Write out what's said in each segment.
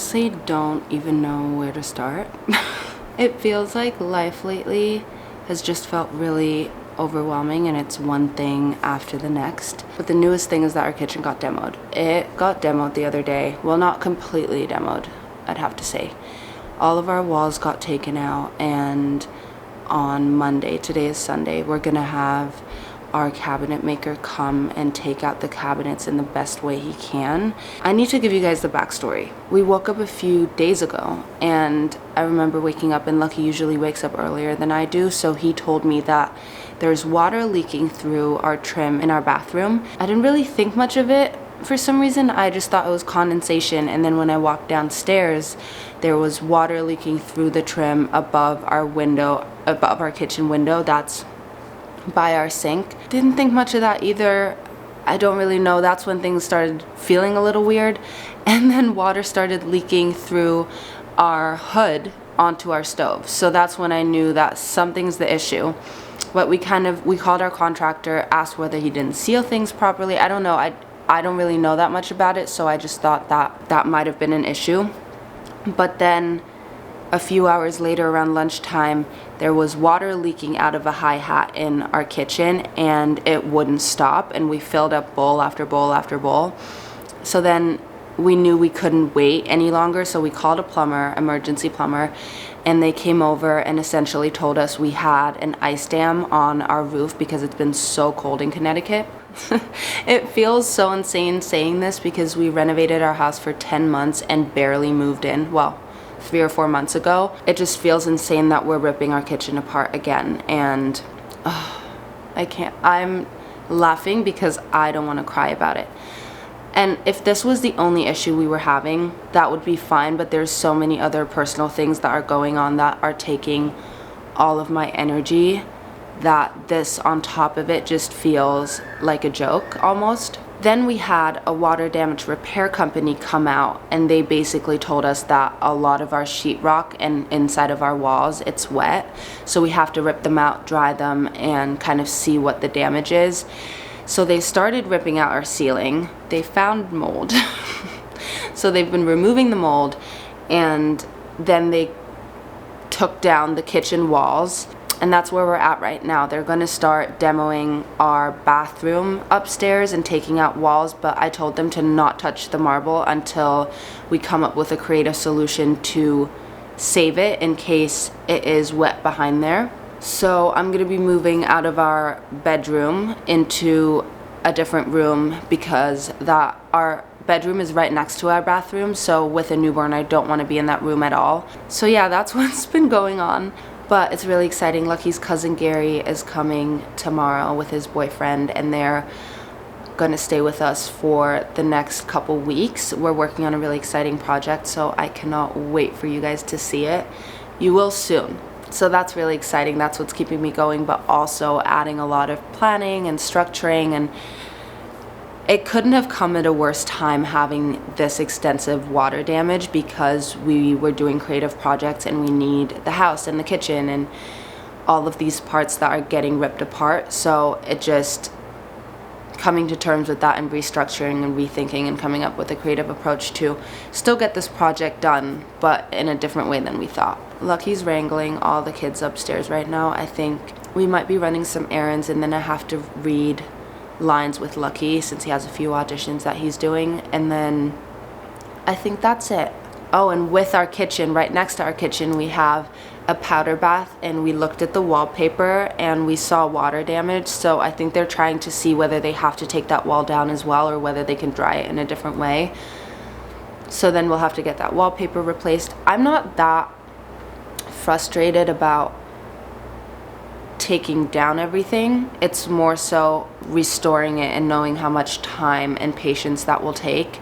honestly don't even know where to start. It feels like life lately has just felt really overwhelming, and it's one thing after the next. But the newest thing is that our kitchen got demoed. It got demoed the other day. Well, not completely demoed, I'd have to say. All of our walls got taken out, and on Monday, today is Sunday, we're gonna have our cabinet maker come and take out the cabinets in the best way he can. I need to give you guys the backstory. We woke up a few days ago, and I remember waking up, and Lucky usually wakes up earlier than I do, so he told me that there's water leaking through our trim in our bathroom. I didn't really think much of it. For some reason, I just thought it was condensation, and then when I walked downstairs, there was water leaking through the trim above our window, above our kitchen window. That's by our sink. Didn't think much of that either. I don't really know. That's when things started feeling a little weird. And then water started leaking through our hood onto our stove. So that's when I knew that something's the issue. But we called our contractor, asked whether he didn't seal things properly. I don't know. I don't really know that much about it, so I just thought that might have been an issue. But then a few hours later, around lunchtime, there was water leaking out of a hi-hat in our kitchen, and it wouldn't stop, and we filled up bowl after bowl after bowl. So then we knew we couldn't wait any longer, so we called a plumber, emergency plumber, and they came over and essentially told us we had an ice dam on our roof because it's been so cold in Connecticut. It feels so insane saying this because we renovated our house for 10 months and barely moved in. Well, 3 or 4 months ago. It just feels insane that we're ripping our kitchen apart again, and I can't. I'm laughing because I don't want to cry about it. And if this was the only issue we were having, that would be fine, but there's so many other personal things that are going on that are taking all of my energy that this on top of it just feels like a joke almost. Then we had a water damage repair company come out, and they basically told us that a lot of our sheetrock and inside of our walls, it's wet. So we have to rip them out, dry them, and kind of see what the damage is. So they started ripping out our ceiling. They found mold. So they've been removing the mold, and then they took down the kitchen walls. And that's where we're at right now. They're going to start demoing our bathroom upstairs and taking out walls, but I told them to not touch the marble until we come up with a creative solution to save it in case it is wet behind there. So I'm going to be moving out of our bedroom into a different room because our bedroom is right next to our bathroom, so with a newborn I don't want to be in that room at all. So yeah, that's what's been going on. But it's really exciting. Lucky's cousin Gary is coming tomorrow with his boyfriend, and they're going to stay with us for the next couple weeks. We're working on a really exciting project, so I cannot wait for you guys to see it. You will soon. So that's really exciting. That's what's keeping me going, but also adding a lot of planning and structuring, and it couldn't have come at a worse time having this extensive water damage because we were doing creative projects and we need the house and the kitchen and all of these parts that are getting ripped apart. So it just coming to terms with that and restructuring and rethinking and coming up with a creative approach to still get this project done, but in a different way than we thought. Lucky's wrangling all the kids upstairs right now. I think we might be running some errands, and then I have to read lines with Lucky since he has a few auditions that he's doing, and then I think that's it. Oh, and with our kitchen, right next to our kitchen, we have a powder bath, and we looked at the wallpaper and we saw water damage, so I think they're trying to see whether they have to take that wall down as well or whether they can dry it in a different way. So then we'll have to get that wallpaper replaced. I'm not that frustrated about taking down everything. It's more so restoring it and knowing how much time and patience that will take.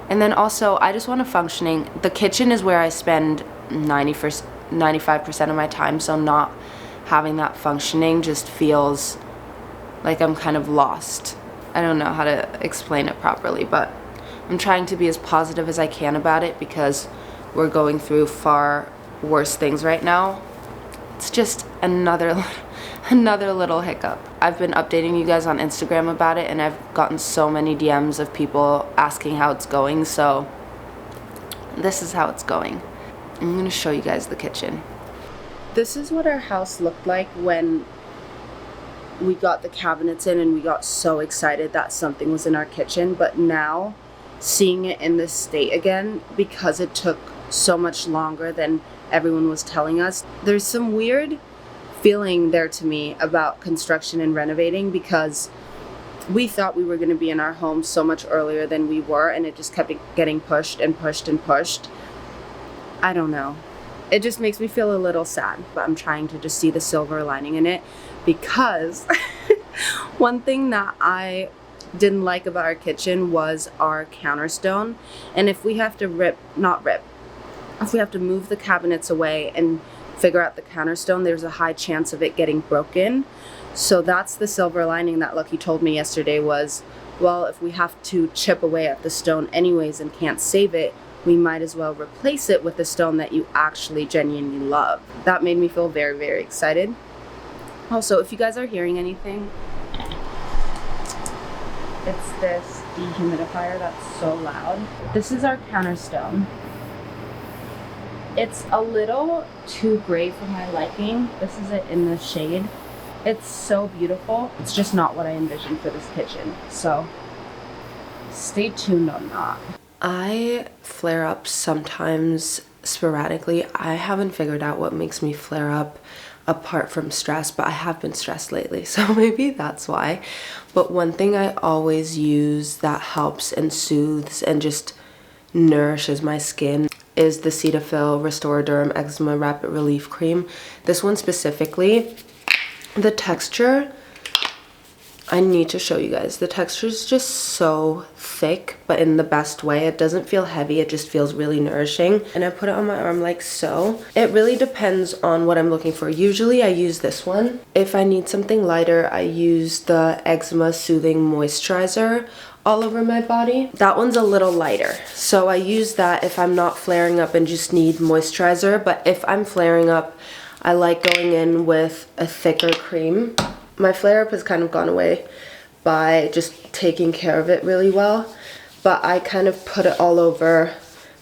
And then also, I just want a functioning, the kitchen is where I spend 95% of my time, so not having that functioning just feels like I'm kind of lost. I don't know how to explain it properly, but I'm trying to be as positive as I can about it because we're going through far worse things right now. It's just another little hiccup. I've been updating you guys on Instagram about it, and I've gotten so many DMs of people asking how it's going, so this is how it's going. I'm gonna show you guys the kitchen. This is what our house looked like when we got the cabinets in and we got so excited that something was in our kitchen. But now, seeing it in this state again, because it took so much longer than everyone was telling us, there's some weird feeling there to me about construction and renovating, because we thought we were going to be in our home so much earlier than we were, and it just kept getting pushed and pushed and pushed. I don't know. It just makes me feel a little sad, but I'm trying to just see the silver lining in it, because one thing that I didn't like about our kitchen was our counterstone. And if we have to if we have to move the cabinets away and figure out the counterstone, there's a high chance of it getting broken. So that's the silver lining that Lucky told me yesterday was, well, if we have to chip away at the stone anyways and can't save it, we might as well replace it with a stone that you actually genuinely love. That made me feel very, very excited. Also, if you guys are hearing anything, it's this dehumidifier that's so loud. This is our counterstone. It's a little too gray for my liking. This is it in the shade. It's so beautiful. It's just not what I envisioned for this kitchen. So stay tuned on that. I flare up sometimes sporadically. I haven't figured out what makes me flare up apart from stress, but I have been stressed lately, so maybe that's why. But one thing I always use that helps and soothes and just nourishes my skin is the Cetaphil Restoraderm Eczema Rapid Relief Cream. This one specifically, the texture, I need to show you guys. The texture is just so thick, but in the best way. It doesn't feel heavy, it just feels really nourishing. And I put it on my arm like so. It really depends on what I'm looking for. Usually I use this one. If I need something lighter, I use the Eczema Soothing Moisturizer all over my body. That one's a little lighter, so I use that if I'm not flaring up and just need moisturizer. But if I'm flaring up, I like going in with a thicker cream. My flare up has kind of gone away by just taking care of it really well, but I kind of put it all over.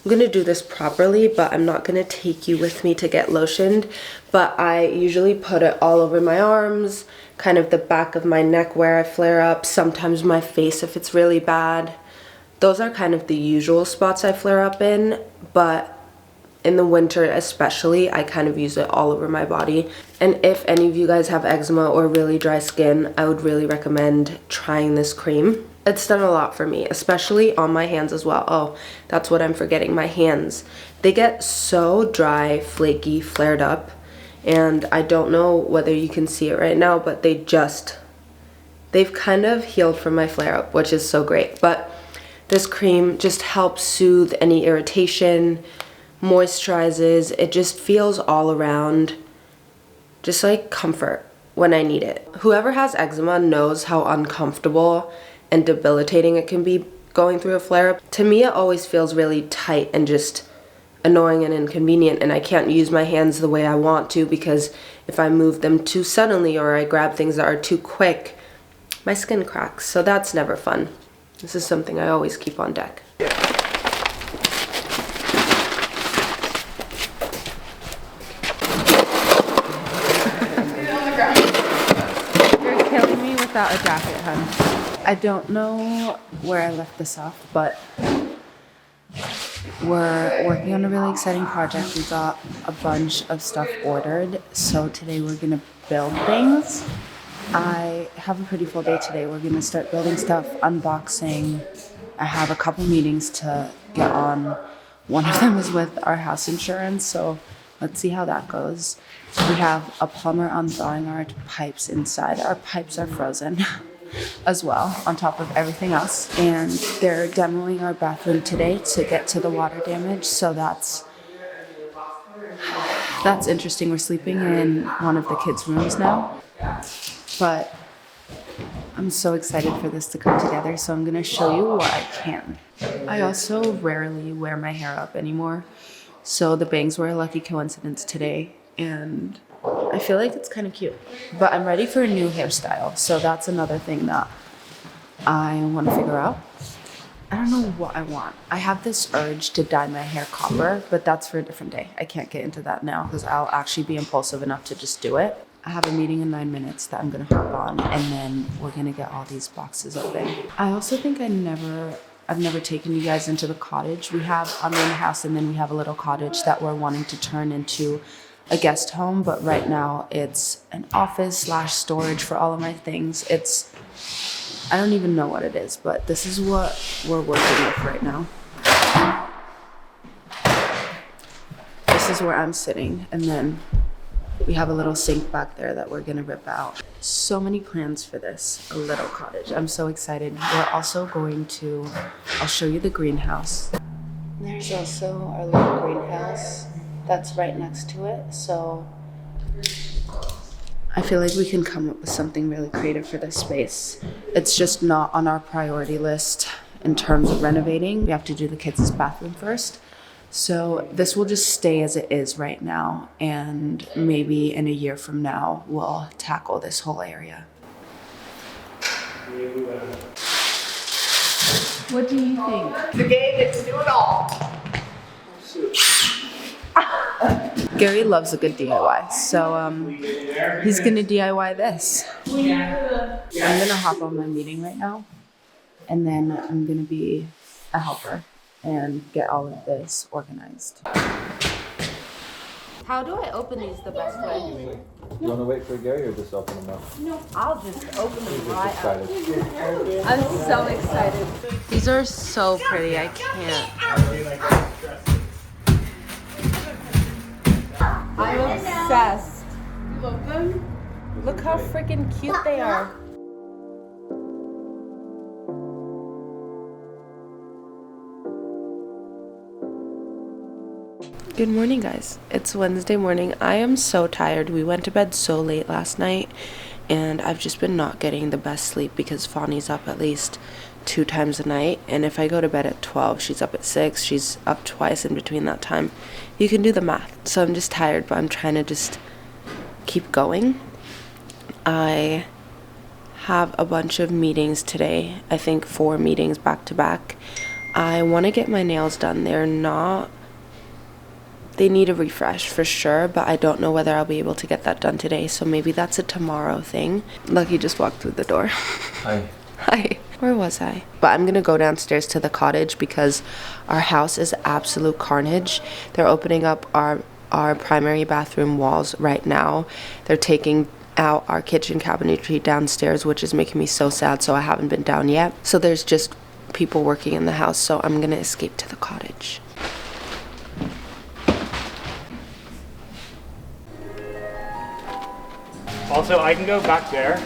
I'm gonna do this properly, but I'm not gonna take you with me to get lotioned, but I usually put it all over my arms, kind of the back of my neck where I flare up, sometimes my face if it's really bad. Those are kind of the usual spots I flare up in, but in the winter especially, I kind of use it all over my body. And if any of you guys have eczema or really dry skin, I would really recommend trying this cream. It's done a lot for me, especially on my hands as well. Oh, that's what I'm forgetting, my hands. They get so dry, flaky, flared up, and I don't know whether you can see it right now, but they've kind of healed from my flare up, which is so great. But this cream just helps soothe any irritation, moisturizes, it just feels all around just like comfort when I need it. Whoever has eczema knows how uncomfortable and debilitating it can be going through a flare-up. To me, it always feels really tight and just annoying and inconvenient, and I can't use my hands the way I want to, because if I move them too suddenly or I grab things that are too quick, my skin cracks, so that's never fun. This is something I always keep on deck. Without a jacket, hun. I don't know where I left this off, but we're working on a really exciting project. We got a bunch of stuff ordered, so today we're gonna build things. I have a pretty full day today. We're gonna start building stuff, unboxing. I have a couple meetings to get on. One of them is with our house insurance, so let's see how that goes. We have a plumber unthawing our pipes inside. Our pipes are frozen as well, on top of everything else. And they're demoing our bathroom today to get to the water damage. So that's interesting. We're sleeping in one of the kids' rooms now. But I'm so excited for this to come together. So I'm going to show you what I can. I also rarely wear my hair up anymore. So the bangs were a lucky coincidence today. And I feel like it's kind of cute, but I'm ready for a new hairstyle. So that's another thing that I want to figure out. I don't know what I want. I have this urge to dye my hair copper, but that's for a different day. I can't get into that now because I'll actually be impulsive enough to just do it. I have a meeting in 9 minutes that I'm gonna hop on, and then we're gonna get all these boxes open. I also think I've never taken you guys into the cottage. We have our main house, and then we have a little cottage that we're wanting to turn into a guest home, but right now it's an office / storage for all of my things. I don't even know what it is, but this is what we're working with right now. This is where I'm sitting, and then we have a little sink back there that we're gonna rip out. So many plans for this little cottage. I'm so excited. We're also going to, I'll show you the greenhouse. There's also our little greenhouse that's right next to it. So I feel like we can come up with something really creative for this space. It's just not on our priority list in terms of renovating. We have to do the kids' bathroom first. So this will just stay as it is right now, and maybe in a year from now, we'll tackle this whole area. What do you think? The game gets to do it all. Gary loves a good DIY, so he's gonna DIY this. I'm gonna hop on my meeting right now, and then I'm gonna be a helper and get all of this organized. How do I open these the best way? You want to wait for Gary or just open them up? No, I'll just open them right up. Excited. I'm so excited. These are so pretty, I can't. I'm obsessed. You love them? Look how freaking cute they are. Good morning, guys. It's Wednesday morning. I am so tired. We went to bed so late last night, and I've just been not getting the best sleep because Fawny's up at least 2 times a night, and if I go to bed at 12, she's up at 6. She's up twice in between that time. You can do the math. So I'm just tired, but I'm trying to just keep going. I have a bunch of meetings today. I think 4 meetings back to back. I want to get my nails done. They need a refresh for sure, but I don't know whether I'll be able to get that done today, so maybe that's a tomorrow thing. Lucky just walked through the door. Hi. Hi. Where was I? But I'm gonna go downstairs to the cottage because our house is absolute carnage. They're opening up our primary bathroom walls right now. They're taking out our kitchen cabinetry downstairs, which is making me so sad, so I haven't been down yet. So there's just people working in the house, so I'm gonna escape to the cottage. Also, I can go back there.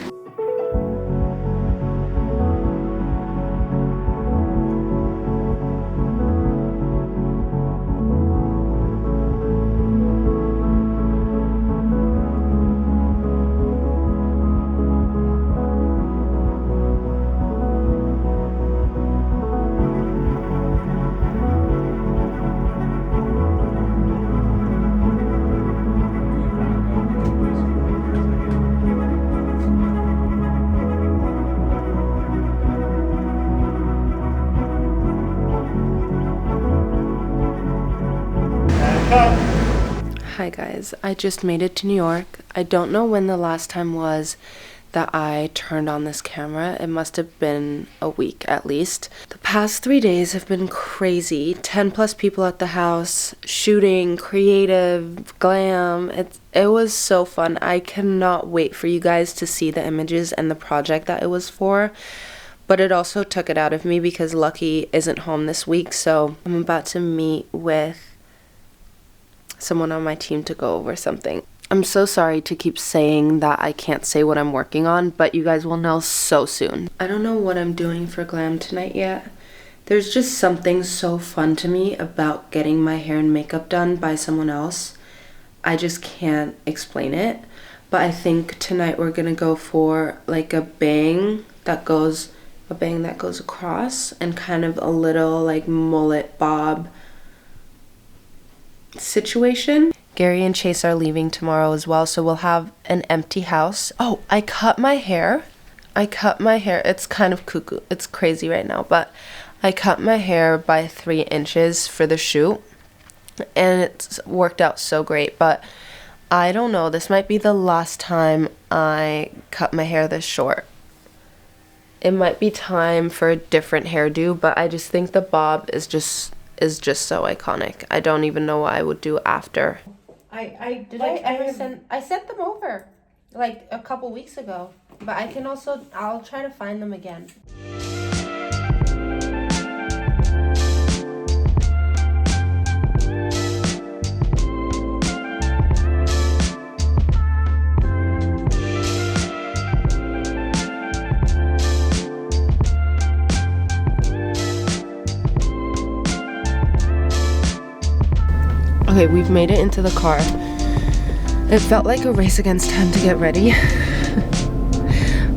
Hi guys, I just made it to New York. I don't know when the last time was that I turned on this camera. It must have been a week at least. The past 3 days have been crazy. 10 plus people at the house, shooting, creative, glam. It was so fun. I cannot wait for you guys to see the images and the project that it was for. But it also took it out of me because Lucky isn't home this week, so I'm about to meet with someone on my team to go over something. I'm so sorry to keep saying that I can't say what I'm working on, but you guys will know so soon. I don't know what I'm doing for glam tonight yet. There's just something so fun to me about getting my hair and makeup done by someone else. I just can't explain it, but I think tonight we're gonna go for like a bang that goes across and kind of a little like mullet bob situation. Gary and Chase are leaving tomorrow as well, so we'll have an empty house. Oh, I cut my hair. It's kind of cuckoo. It's crazy right now, but I cut my hair by 3 inches for the shoot, and it's worked out so great, but I don't know, this might be the last time I cut my hair this short. It might be time for a different hairdo, but I just think the bob is just so iconic. I don't even know what I would do after. I sent them over like a couple weeks ago, but I'll try to find them again. Okay, we've made it into the car. It felt like a race against time to get ready.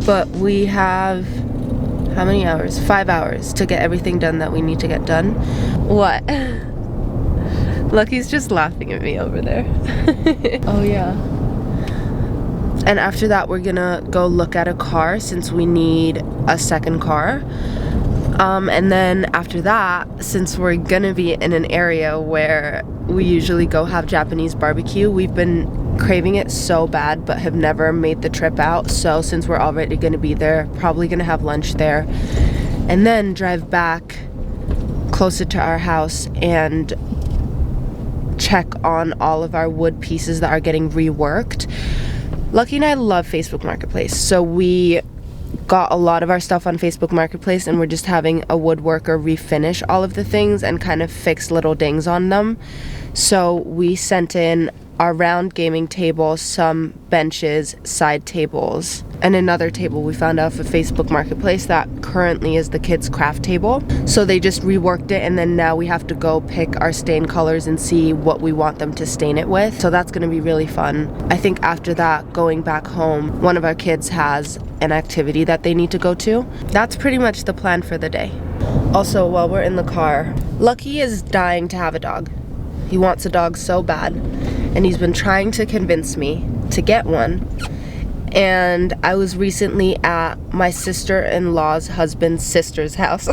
But we have, how many hours? 5 hours to get everything done that we need to get done. What? Lucky's just laughing at me over there. Oh yeah. And after that, we're gonna go look at a car since we need a second car. And then after that, since we're gonna be in an area where we usually go have Japanese barbecue, we've been craving it so bad but have never made the trip out. So since we're already gonna be there, probably gonna have lunch there and then drive back closer to our house and check on all of our wood pieces that are getting reworked. Lucky and I love Facebook Marketplace, so we got a lot of our stuff on Facebook Marketplace, and we're just having a woodworker refinish all of the things and kind of fix little dings on them. So we sent in our round gaming table, some benches, side tables, and another table we found off of Facebook Marketplace that currently is the kids' craft table. So they just reworked it, and then now we have to go pick our stain colors and see what we want them to stain it with. So that's gonna be really fun. I think after that, going back home, one of our kids has an activity that they need to go to. That's pretty much the plan for the day. Also, while we're in the car, Lucky is dying to have a dog. He wants a dog so bad, and he's been trying to convince me to get one. And I was recently at my sister-in-law's husband's sister's house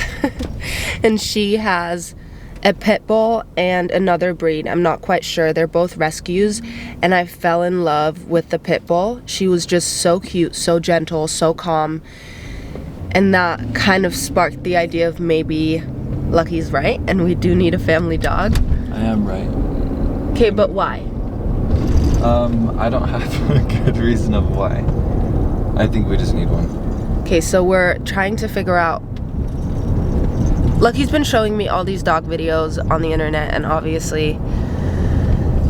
and she has a pit bull and another breed. I'm not quite sure. They're both rescues, and I fell in love with the pit bull. She was just so cute, so gentle, so calm, and that kind of sparked the idea of maybe Lucky's right and we do need a family dog. I am right. Okay, but why? I don't have a good reason of why. I think we just need one. Okay, so we're trying to figure out. Lucky's been showing me all these dog videos on the internet, and obviously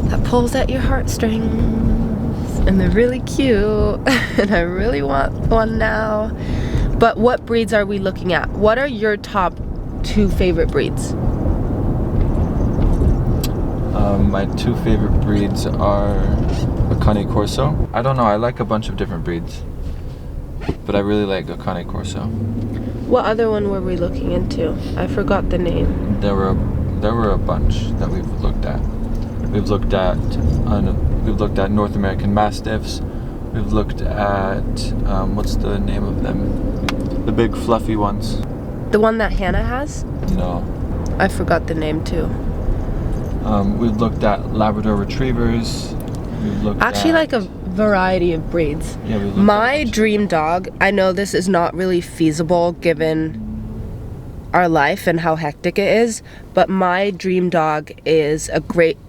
that pulls at your heartstrings, and they're really cute, and I really want one now. But what breeds are we looking at? What are your top 2 favorite breeds? My 2 favorite breeds are a Cane Corso. I don't know, I like a bunch of different breeds, but I really like a Cane Corso. What other one were we looking into? I forgot the name. There were a bunch that we've looked at. We've looked at North American Mastiffs. We've looked at what's the name of them? The big fluffy ones. The one that Hannah has? No. I forgot the name too. We've looked at Labrador Retrievers. We've looked actually at, like a variety of breeds. Yeah, we looked my at dream dog, I know this is not really feasible given our life and how hectic it is, but my dream dog is a Great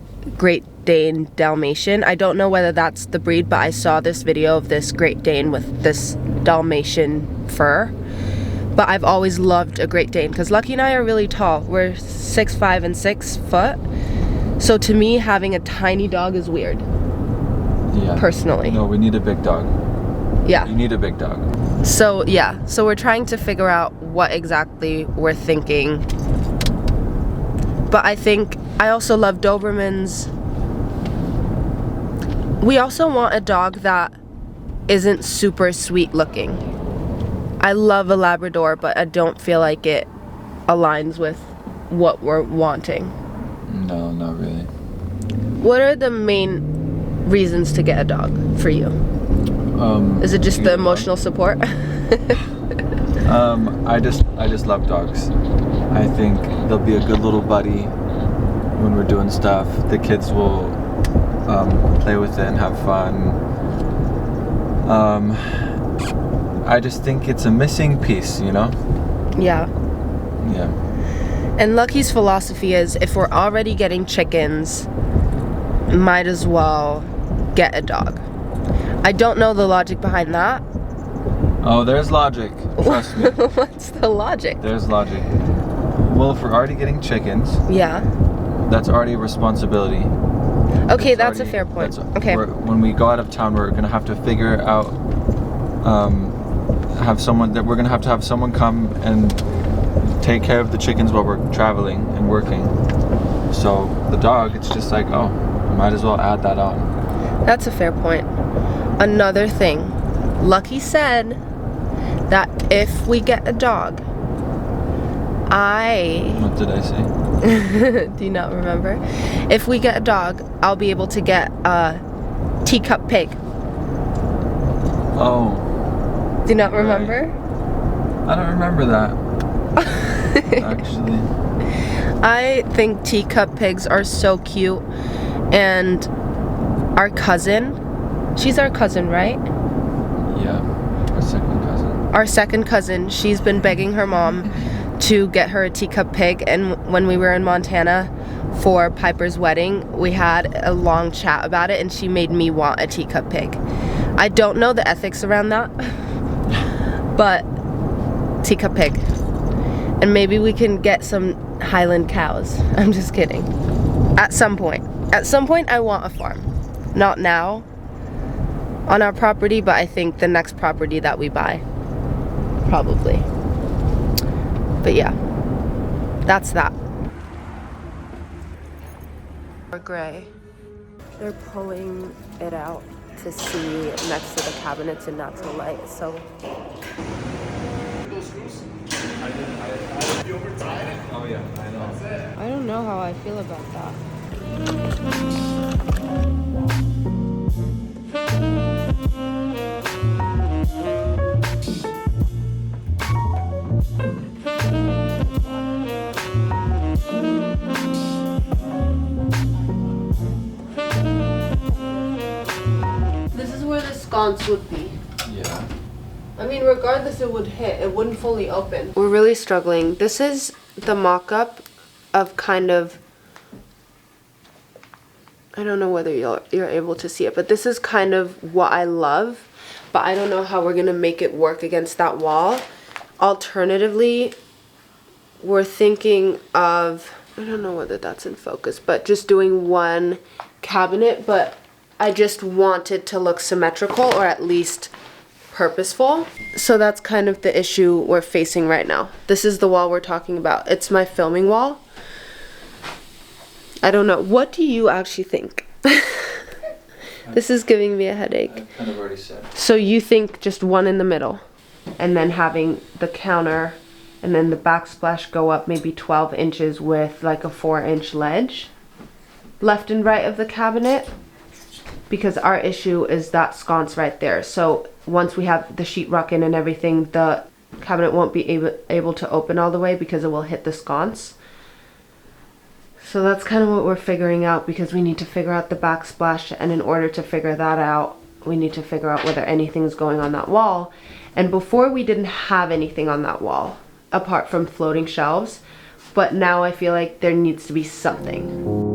Dane Dalmatian. I don't know whether that's the breed, but I saw this video of this Great Dane with this Dalmatian fur. But I've always loved a Great Dane because Lucky and I are really tall. We're 6'5" and 6 foot. So to me, having a tiny dog is weird. Yeah. Personally. No, we need a big dog. Yeah. You need a big dog. So yeah, so we're trying to figure out what exactly we're thinking. But I also love Dobermans. We also want a dog that isn't super sweet looking. I love a Labrador, but I don't feel like it aligns with what we're wanting. No, not really. What are the main reasons to get a dog for you? Is it just the emotional support? I just love dogs. I think they'll be a good little buddy when we're doing stuff. The kids will play with it and have fun. I just think it's a missing piece, you know? Yeah. Yeah. And Lucky's philosophy is, if we're already getting chickens, might as well get a dog. I don't know the logic behind that. Oh, there's logic. Trust me. What's the logic? There's logic. Well, if we're already getting chickens, Yeah. that's already a responsibility. Okay, that's a fair point. Okay. When we go out of town, we're gonna have to figure out, we're gonna have to have someone come and take care of the chickens while we're traveling and working. So the dog, it's just like, oh, might as well add that on. That's a fair point. Another thing, Lucky said that if we get a dog, What did I say? do you not remember? If we get a dog, I'll be able to get a teacup pig. Oh. Do you not remember? I don't remember that. Actually. I think teacup pigs are so cute, and our cousin, she's our cousin, right? Yeah, our second cousin. Our second cousin, she's been begging her mom to get her a teacup pig, and when we were in Montana for Piper's wedding, we had a long chat about it, and she made me want a teacup pig. I don't know the ethics around that, but teacup pig. And maybe we can get some Highland cows. I'm just kidding. At some point. At some point, I want a farm. Not now on our property, but I think the next property that we buy. Probably. But yeah, that's that. Or gray. They're pulling it out to see next to the cabinets in natural light, so. Oh yeah, I know. I don't know how I feel about that. This is where the sconce would be. Yeah. I mean, regardless it would hit, it wouldn't fully open. We're really struggling. This is the mock-up of kind of, I don't know whether you're able to see it, but this is kind of what I love, but I don't know how we're gonna make it work against that wall. Alternatively, we're thinking of, I don't know whether that's in focus, but just doing one cabinet, but I just want it to look symmetrical, or at least purposeful. So that's kind of the issue we're facing right now. This is the wall we're talking about. It's my filming wall. I don't know. What do you actually think? This is giving me a headache. I've kind of already said. So you think just one in the middle, and then having the counter and then the backsplash go up maybe 12 inches with like a 4-inch ledge left and right of the cabinet? Because our issue is that sconce right there. So once we have the sheetrock in and everything, the cabinet won't be able to open all the way because it will hit the sconce. So that's kind of what we're figuring out, because we need to figure out the backsplash, and in order to figure that out, we need to figure out whether anything's going on that wall. And before we didn't have anything on that wall apart from floating shelves, but now I feel like there needs to be something.